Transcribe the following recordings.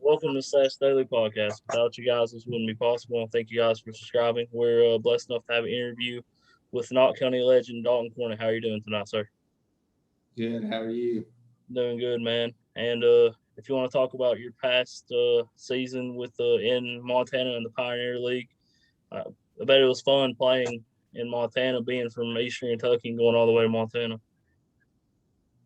Welcome to Slash Daily Podcast. Without you guys, this wouldn't be possible. And thank you guys for subscribing. We're blessed enough to have an interview with Knott County legend Dalton Cornett. How are you doing tonight, sir? Good. How are you? Doing good, man. And if you want to talk about your past season with in Montana in the Pioneer League, I bet it was fun playing in Montana, being from Eastern Kentucky and going all the way to Montana.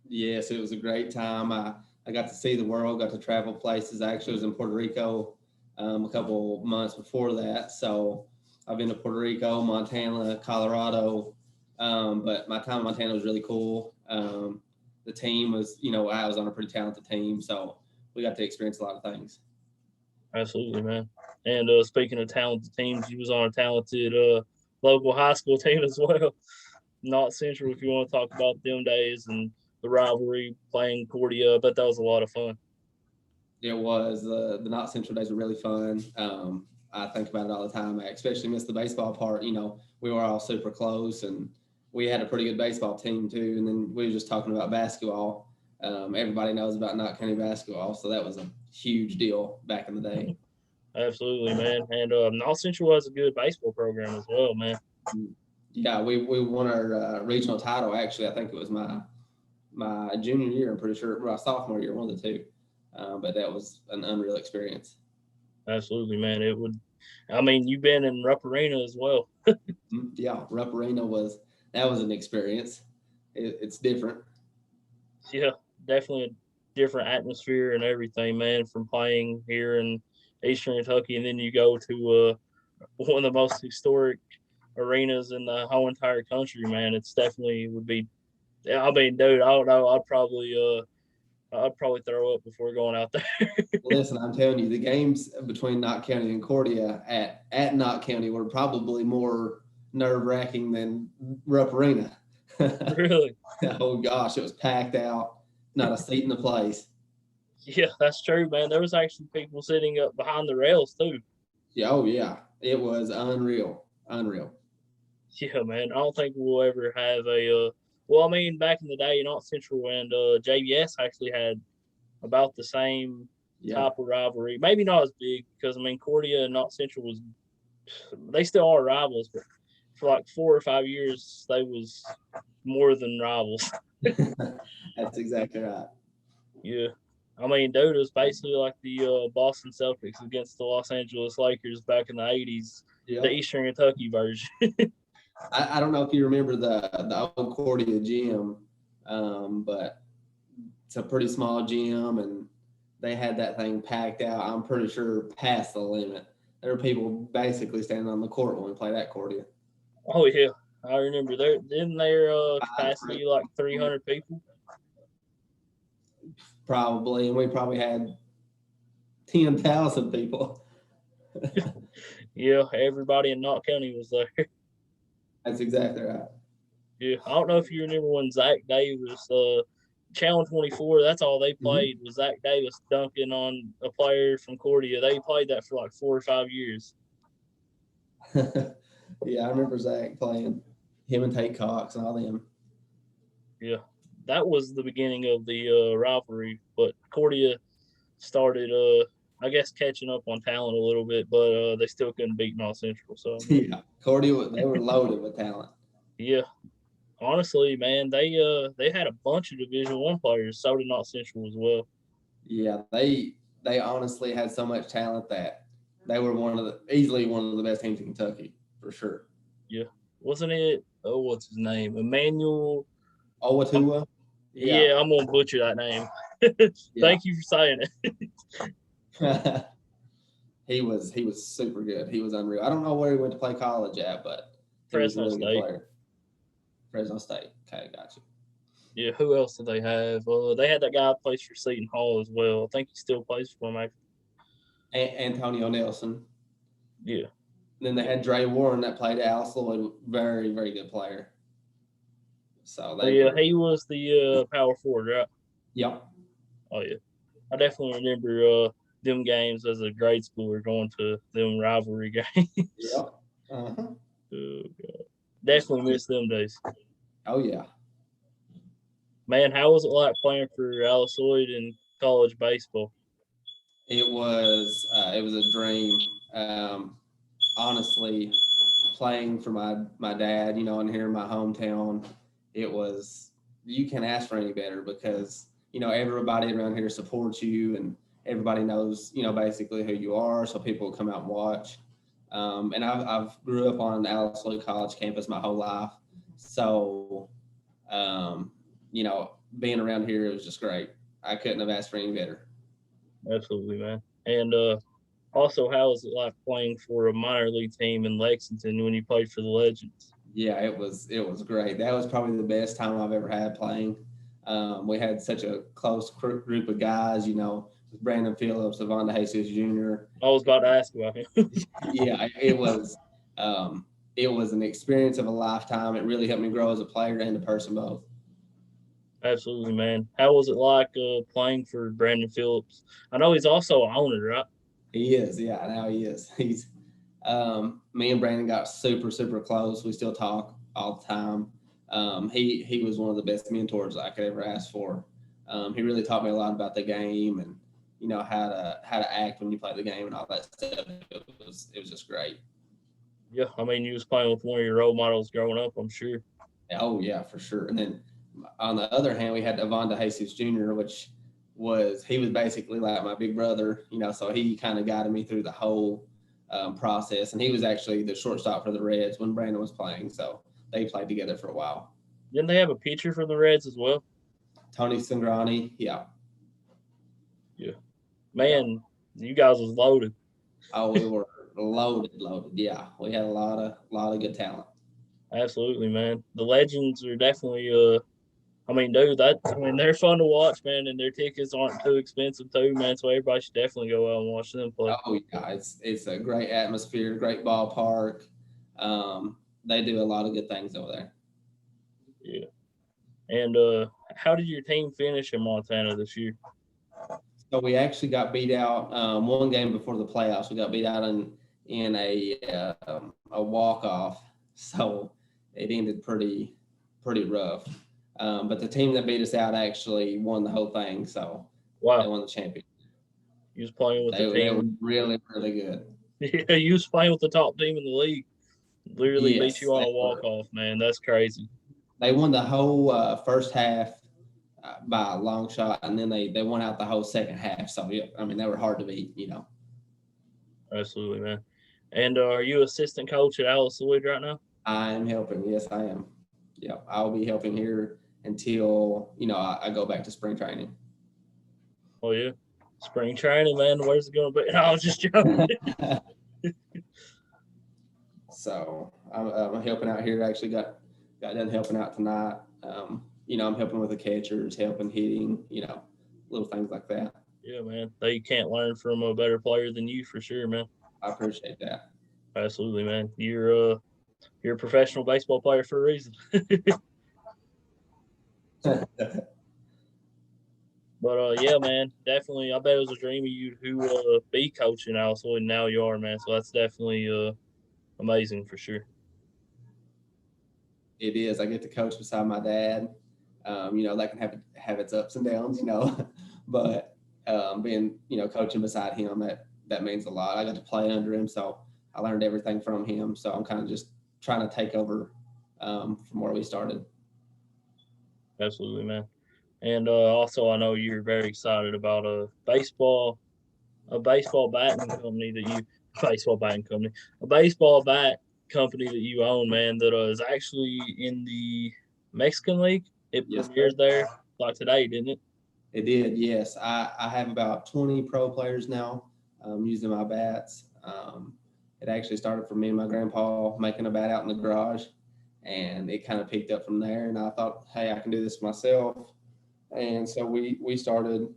Yes, it was a great time. I got to see the world, got to travel places. I actually was in Puerto Rico a couple months before that. So I've been to Puerto Rico, Montana, Colorado. But my time in Montana was really cool. The team was, I was on a pretty talented team. So we got to experience a lot of things. Absolutely, man. And speaking of talented teams, you was on a talented local high school team as well. Knott Central, if you want to talk about them days and the rivalry playing Cordia, I bet that was a lot of fun. It was. The Knott Central days were really fun. I think about it all the time. I especially miss the baseball part. We were all super close, and we had a pretty good baseball team too. And then we were just talking about basketball. Everybody knows about Knott County basketball, so that was a huge deal back in the day. Absolutely, man. And Knott Central has a good baseball program as well, man. Yeah, we won our regional title. Actually, I think it was my junior year. I'm pretty sure, my sophomore year, one of the two. But that was an unreal experience. Absolutely, man. You've been in Rupp Arena as well. Yeah, Rupp Arena was an experience. It's different. Yeah, definitely a different atmosphere and everything, man, from playing here in Eastern Kentucky. And then you go to one of the most historic arenas in the whole entire country, man. It's definitely would be. I mean, dude, I don't know. I'd probably throw up before going out there. Listen, I'm telling you, the games between Knott County and Cordia at Knott County were probably more nerve-wracking than Rupp Arena. Really? Oh gosh, it was packed out, not a seat in the place. Yeah, that's true, man. There was actually people sitting up behind the rails too. Yeah, oh yeah, it was unreal. Yeah, man. I don't think we'll ever have a. Back in the day, Knott Central and JBS actually had about the same type of rivalry. Maybe not as big because Cordia and Knott Central they still are rivals, but for like 4 or 5 years they was more than rivals. That's exactly right. Yeah. Dude, it was basically like the Boston Celtics against the Los Angeles Lakers back in the 80s, the Eastern Kentucky version. I don't know if you remember the old Cordia gym, but it's a pretty small gym, and they had that thing packed out. I'm pretty sure past the limit. There were people basically standing on the court when we played at Cordia. Oh yeah, I remember. Didn't their capacity like 300 people? Probably, and we probably had 10,000 people. Yeah, everybody in Knott County was there. That's exactly right. Yeah, I don't know if you remember when Zach Davis, Channel 24, that's all they played was Zach Davis dunking on a player from Cordia. They played that for like 4 or 5 years. Yeah, I remember Zach playing, him and Tate Cox and all them. Yeah, that was the beginning of the rivalry, but Cordia started, I guess, catching up on talent a little bit, but they still couldn't beat Knott Central. So yeah, Cordia, they were loaded with talent. Yeah. Honestly, man, they had a bunch of Division I players. So did Knott Central as well. Yeah, they honestly had so much talent that they were easily one of the best teams in Kentucky for sure. Yeah, wasn't it? Oh, what's his name? Emmanuel Owatua. Yeah, I'm gonna butcher that name. Thank you for saying it. He was super good. He was unreal. I don't know where he went to play college at, but he was a really good player. Fresno State. Okay, got you. Yeah, who else did they have? They had that guy who plays for Seton Hall as well. I think he still plays for them. Antonio Nelson. Yeah. And then they had Dre Warren that played at Alice Lloyd. Very, very good player. So he was the power forward, right? Yep. Oh yeah, I definitely remember them games as a grade schooler going to them rivalry games. Yep. Uh-huh. Oh god. Definitely miss them days. Oh yeah. Man, how was it like playing for Alice Lloyd in college baseball? It was a dream. Honestly, playing for my dad, and here in my hometown, it was, you can't ask for any better because everybody around here supports you and everybody knows basically who you are, so people will come out and watch. And I've grew up on Alice Lloyd College campus my whole life, so being around here, it was just great. I couldn't have asked for any better. Absolutely, man. And also, how was it like playing for a minor league team in Lexington when you played for the Legends? Yeah, it was great. That was probably the best time I've ever had playing. We had such a close group of guys, with Brandon Phillips, Avonda Jesus Jr. I was about to ask about him. Yeah, it was an experience of a lifetime. It really helped me grow as a player and a person both. Absolutely, man. How was it like playing for Brandon Phillips? I know he's also an owner, right? He is, yeah. Now he is. He's me and Brandon got super, super close. We still talk all the time. He was one of the best mentors I could ever ask for. He really taught me a lot about the game and how to act when you play the game and all that stuff. It was just great. Yeah, I mean, you was playing with one of your role models growing up, I'm sure. Oh yeah, for sure. And then on the other hand, we had Avonda Jesus Jr., which he was basically like my big brother, so he kind of guided me through the whole process. And he was actually the shortstop for the Reds when Brandon was playing, so they played together for a while. Didn't they have a pitcher for the Reds as well? Tony Sangrani, yeah. Yeah. Man, you guys was loaded. Oh, we were loaded. Yeah, we had a lot of good talent. Absolutely, man. The Legends are definitely I mean, dude, they're fun to watch, man, and their tickets aren't too expensive too, man. So everybody should definitely go out and watch them play. Oh yeah, it's a great atmosphere, great ballpark. They do a lot of good things over there. Yeah. And how did your team finish in Montana this year? So we actually got beat out one game before the playoffs. We got beat out in a walk off, so it ended pretty rough. But the team that beat us out actually won the whole thing, so Wow. they won the championship. You was playing with the team. They were really good. Yeah, you was playing with the top team in the league. Literally Yes, beat you on a walk off, man. That's crazy. They won the whole first half by a long shot, and then they won out the whole second half. So yeah, I mean they were hard to beat, Absolutely, man. And are you assistant coach at Alice Lloyd right now? I am helping. Yes, I am. Yeah, I'll be helping here until I go back to spring training. Oh yeah, spring training, man. Where's it going to be? No, I was just joking. So I'm helping out here. I actually got done helping out tonight. I'm helping with the catchers, helping hitting, little things like that. Yeah, man. They can't learn from a better player than you for sure, man. I appreciate that. Absolutely, man. You're a professional baseball player for a reason. But yeah, man, definitely. I bet it was a dream of you to be coaching Alice Lloyd, and now you are, man. So that's definitely amazing for sure. It is. I get to coach beside my dad. That can have its ups and downs, but being coaching beside him, that means a lot. I got to play under him, so I learned everything from him. So I'm kind of just trying to take over from where we started. Absolutely, man. And also, I know you're very excited about a baseball batting company a baseball bat company that you own, man. That is actually in the Mexican League. It premiered there like today, didn't it? It did, yes. I have about 20 pro players now using my bats. It actually started from me and my grandpa making a bat out in the garage, and it kind of picked up from there. And I thought, hey, I can do this myself. And so we started,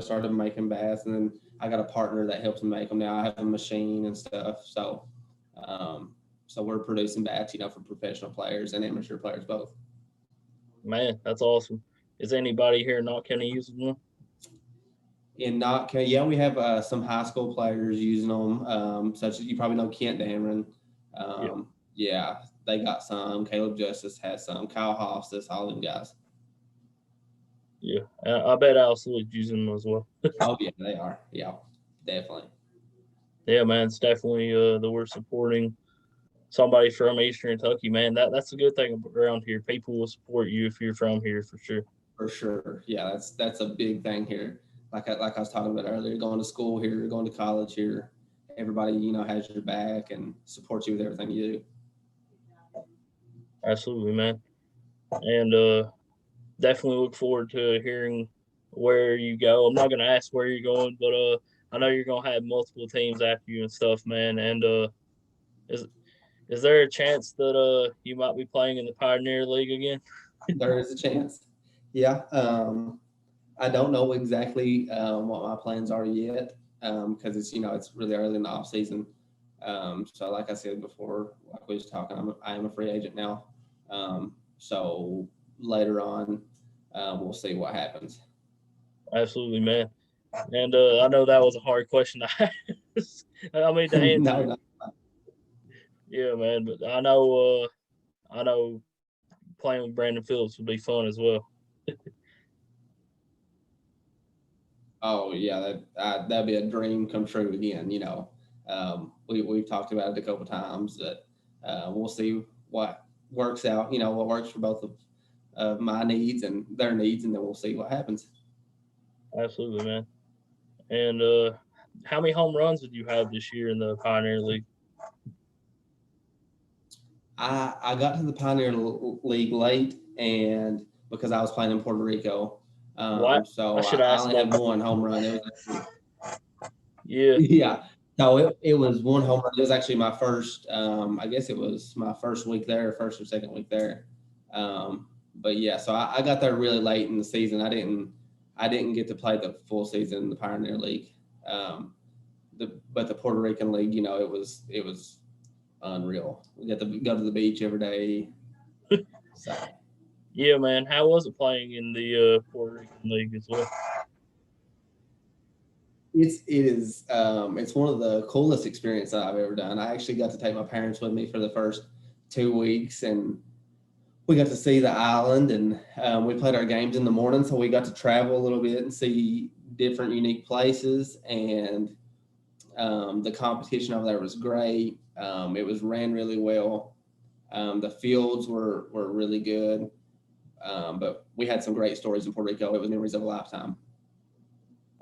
started making bats, and then I got a partner that helps me make them now. I have a machine and stuff. So we're producing bats, for professional players and amateur players both. Man, that's awesome. Is anybody here in Knott County using one? In Knott County, yeah, we have some high school players using them, such as you probably know Kent Dameron. Yeah, they got some. Caleb Justice has some. Kyle Hofstas, all them guys. Yeah, I bet Lloyd's using them as well. Oh yeah, they are. Yeah, definitely. Yeah, man, it's definitely that we're supporting somebody from Eastern Kentucky, man. That's a good thing around here. People will support you if you're from here for sure. For sure. Yeah, that's a big thing here. Like I was talking about earlier, going to school here, going to college here, everybody, has your back and supports you with everything you do. Absolutely, man. And definitely look forward to hearing where you go. I'm not gonna ask where you're going, but I know you're gonna have multiple teams after you and stuff, man. And is is there a chance that you might be playing in the Pioneer League again? There is a chance. Yeah. I don't know exactly what my plans are yet because it's really early in the off season. So like I said before, like we was talking, I am a free agent now. So later on, we'll see what happens. Absolutely, man. And I know that was a hard question to ask. I mean to answer. No. Yeah, man. But I know playing with Brandon Phillips would be fun as well. Oh yeah, that'd be a dream come true again. We've talked about it a couple times. That we'll see what works out. What works for both of my needs and their needs, and then we'll see what happens. Absolutely, man. And how many home runs did you have this year in the Pioneer League? I got to the Pioneer League late, and because I was playing in Puerto Rico, What? I so should I ask only about. had one home run. It was actually, Yeah. yeah. So it was one home run. It was actually my first. I guess it was my first week there, first or second week there. But yeah, so I got there really late in the season. I didn't get to play the full season in the Pioneer League. But the Puerto Rican League, it was unreal. We got to go to the beach every day. So Yeah, man. How was it playing in the Puerto Rican League as well? it's one of the coolest experiences I've ever done. I actually got to take my parents with me for the first 2 weeks, and we got to see the island, and we played our games in the morning, so we got to travel a little bit and see different unique places. And the competition over there was great. It was ran really well. The fields were really good. But we had some great stories in Puerto Rico. It was memories of a lifetime.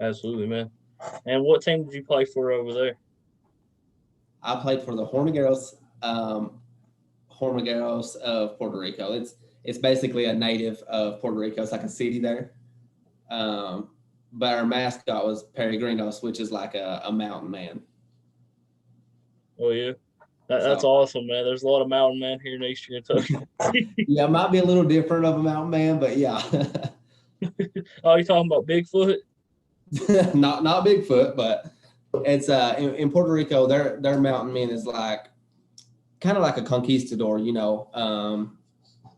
Absolutely, man. And what team did you play for over there? I played for the Hormigueros of Puerto Rico. It's basically a native of Puerto Rico. It's like a city there. But our mascot was Peregrinos, which is like a mountain man. Oh yeah, that's So awesome, man. There's a lot of mountain men here in Eastern Kentucky. yeah, it might be a little different of a mountain man, but yeah. Oh, you talking about Bigfoot? not Bigfoot, but it's in Puerto Rico, their mountain man is like kind of like a conquistador.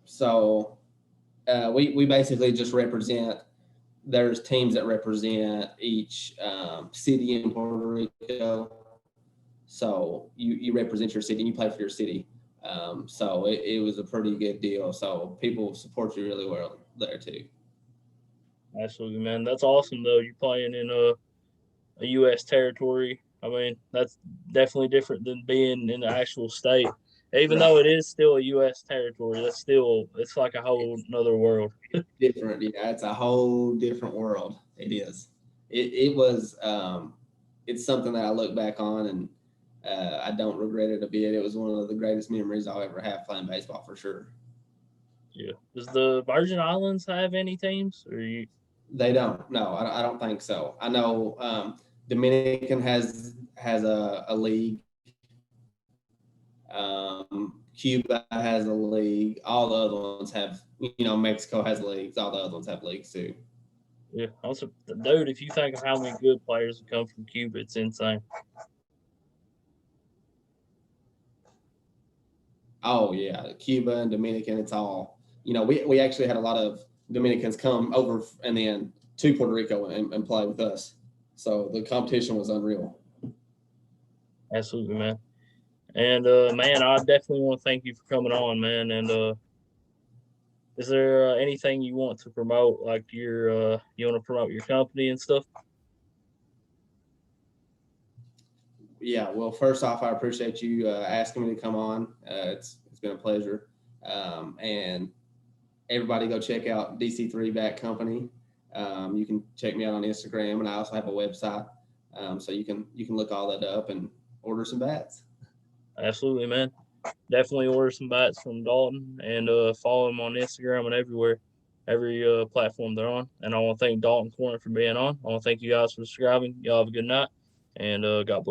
So we basically just represent. There's teams that represent each city in Puerto Rico. So you represent your city and you play for your city. So it was a pretty good deal. So people support you really well there too. Absolutely, man. That's awesome though. You're playing in a U.S. territory. I mean, that's definitely different than being in the actual state. Even though it is still a U.S. territory, it's like a whole another world. Different, yeah. It's a whole different world. It is. It was. It's something that I look back on, and I don't regret it a bit. It was one of the greatest memories I'll ever have playing baseball for sure. Yeah. Does the Virgin Islands have any teams? Or you? They don't. No, I don't think so. I know Dominican has a league. Cuba has a league. All the other ones have. Mexico has leagues. All the other ones have leagues too. Yeah. Also, dude, if you think of how many good players have come from Cuba, it's insane. Oh yeah, Cuba and Dominican. It's all. We actually had a lot of Dominicans come over and then to Puerto Rico and play with us. So the competition was unreal. Absolutely, man. And man, I definitely want to thank you for coming on, man. And Is there anything you want to promote, like you want to promote your company and stuff? Yeah, well, first off, I appreciate you asking me to come on. It's been a pleasure. And everybody go check out DC3 Back Company. You can check me out on Instagram, and I also have a website, so you can look all that up and order some bats. Absolutely, man. Definitely order some bats from Dalton and follow him on Instagram and every platform they're on. And I want to thank Dalton Cornett for being on. I want to thank you guys for subscribing. Y'all have a good night, and God bless.